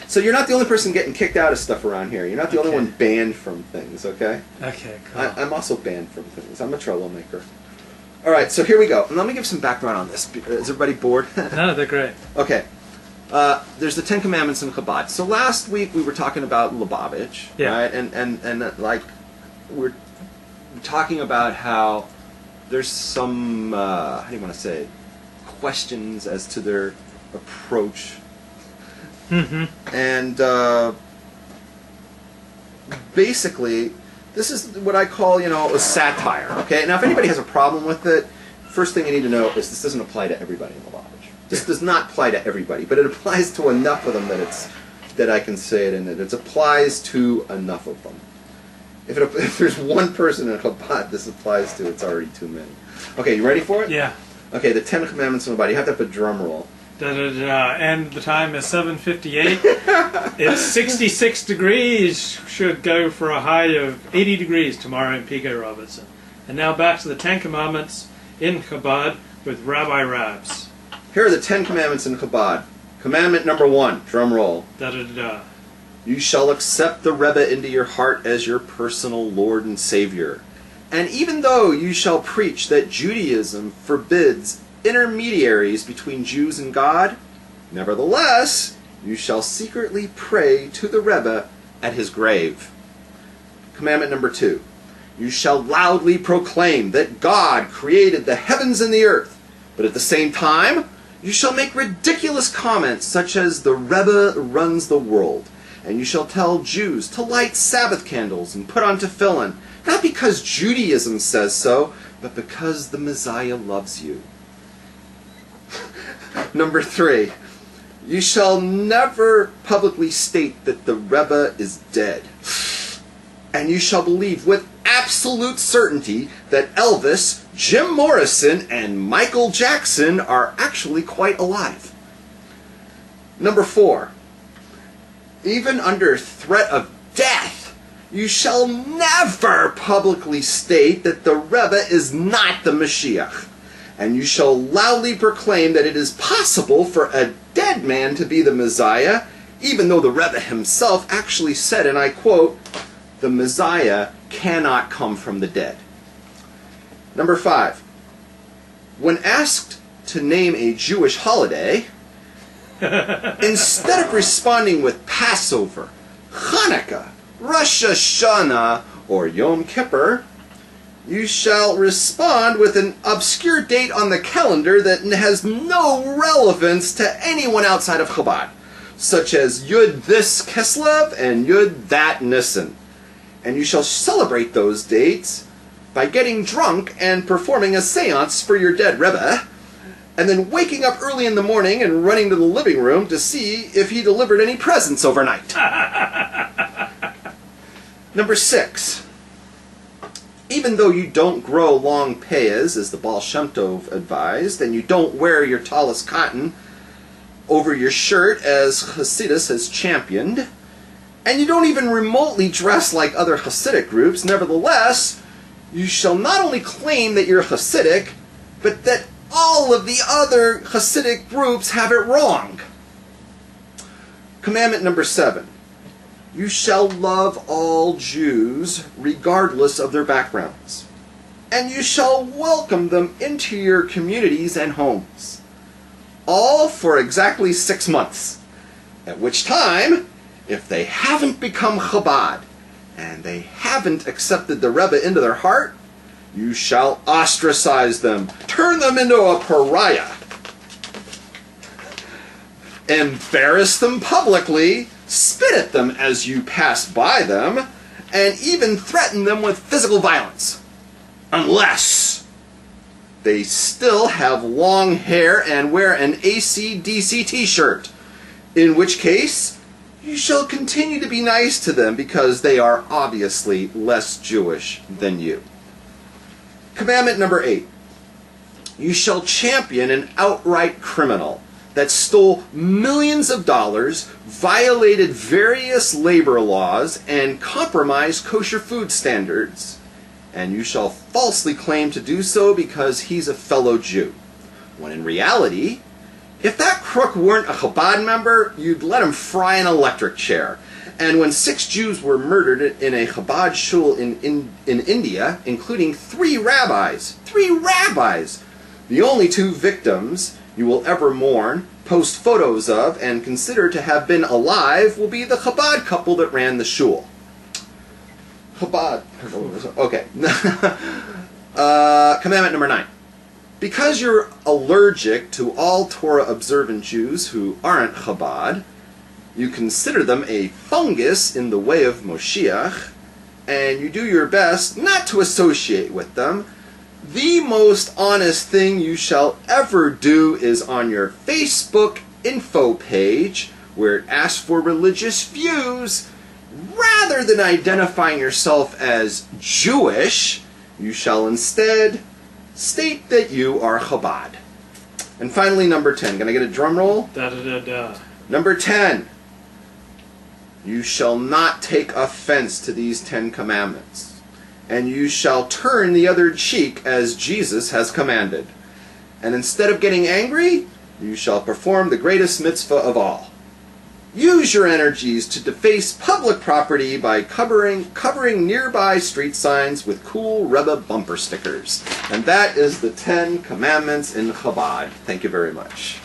So you're not the only person getting kicked out of stuff around here. You're not the only one banned from things, okay? Okay, cool. I'm also banned from things. I'm a troublemaker. All right, so here we go. And let me give some background on this. Is everybody bored? No, they're great. Okay. There's the Ten Commandments in Chabad. So last week we were talking about Lubavitch, right? And like we're talking about how there's some how do you want to say it? Questions as to their approach. And basically, this is what I call, a satire. Okay. Now, if anybody has a problem with it, first thing you need to know is this doesn't apply to everybody in Lubavitch. This does not apply to everybody, but it applies to enough of them that I can say it in it. It applies to enough of them. If there's one person in Chabad this applies to, it's already too many. Okay, you ready for it? Yeah. Okay, the Ten Commandments in Chabad. You have to have a drum roll. And the time is 7:58. It's 66 degrees. Should go for a high of 80 degrees tomorrow in P.K. Robertson. And now back to the Ten Commandments in Chabad with Rabbi Rabs. Here are the Ten Commandments in Chabad. Commandment number 1, drum roll. You shall accept the Rebbe into your heart as your personal Lord and Savior. And even though you shall preach that Judaism forbids intermediaries between Jews and God, nevertheless, you shall secretly pray to the Rebbe at his grave. Commandment number 2. You shall loudly proclaim that God created the heavens and the earth, but at the same time, you shall make ridiculous comments such as the Rebbe runs the world, and you shall tell Jews to light Sabbath candles and put on tefillin, not because Judaism says so, but because the Messiah loves you. Number 3, you shall never publicly state that the Rebbe is dead. And you shall believe with absolute certainty that Elvis, Jim Morrison, and Michael Jackson are actually quite alive. Number 4, even under threat of death, you shall never publicly state that the Rebbe is not the Mashiach. And you shall loudly proclaim that it is possible for a dead man to be the Messiah, even though the Rebbe himself actually said, and I quote, the Messiah cannot come from the dead. Number 5, when asked to name a Jewish holiday, instead of responding with Passover, Hanukkah, Rosh Hashanah, or Yom Kippur, you shall respond with an obscure date on the calendar that has no relevance to anyone outside of Chabad, such as Yud this Kislev and Yud that Nisan. And you shall celebrate those dates by getting drunk and performing a seance for your dead Rebbe, and then waking up early in the morning and running to the living room to see if he delivered any presents overnight. Number 6. Even though you don't grow long payas, as the Baal Shem Tov advised, and you don't wear your tallis cotton over your shirt, as Hasidus has championed, and you don't even remotely dress like other Hasidic groups, nevertheless, you shall not only claim that you're Hasidic, but that all of the other Hasidic groups have it wrong. Commandment number 7. You shall love all Jews regardless of their backgrounds, and you shall welcome them into your communities and homes, all for exactly 6 months, at which time, if they haven't become Chabad, and they haven't accepted the Rebbe into their heart, you shall ostracize them, turn them into a pariah, embarrass them publicly, spit at them as you pass by them, and even threaten them with physical violence, unless they still have long hair and wear an AC/DC t-shirt, in which case you shall continue to be nice to them because they are obviously less Jewish than you. Commandment number 8. You shall champion an outright criminal that stole millions of dollars, violated various labor laws, and compromised kosher food standards. And you shall falsely claim to do so because he's a fellow Jew, when in reality, If that crook weren't a Chabad member, you'd let him fry an electric chair. And when 6 Jews were murdered in a Chabad shul in India, including 3 rabbis, the only 2 victims you will ever mourn, post photos of, and consider to have been alive will be the Chabad couple that ran the shul. Chabad. Okay. Commandment number 9. Because you're allergic to all Torah-observant Jews who aren't Chabad, you consider them a fungus in the way of Moshiach, and you do your best not to associate with them, the most honest thing you shall ever do is on your Facebook info page, where it asks for religious views, rather than identifying yourself as Jewish, you shall instead state that you are Chabad. And finally, number 10. Can I get a drum roll? Da-da-da-da. Number 10. You shall not take offense to these 10 commandments, and you shall turn the other cheek as Jesus has commanded. And instead of getting angry, you shall perform the greatest mitzvah of all. Use your energies to deface public property by covering nearby street signs with cool Rebbe bumper stickers. And that is the 10 commandments in Chabad. Thank you very much.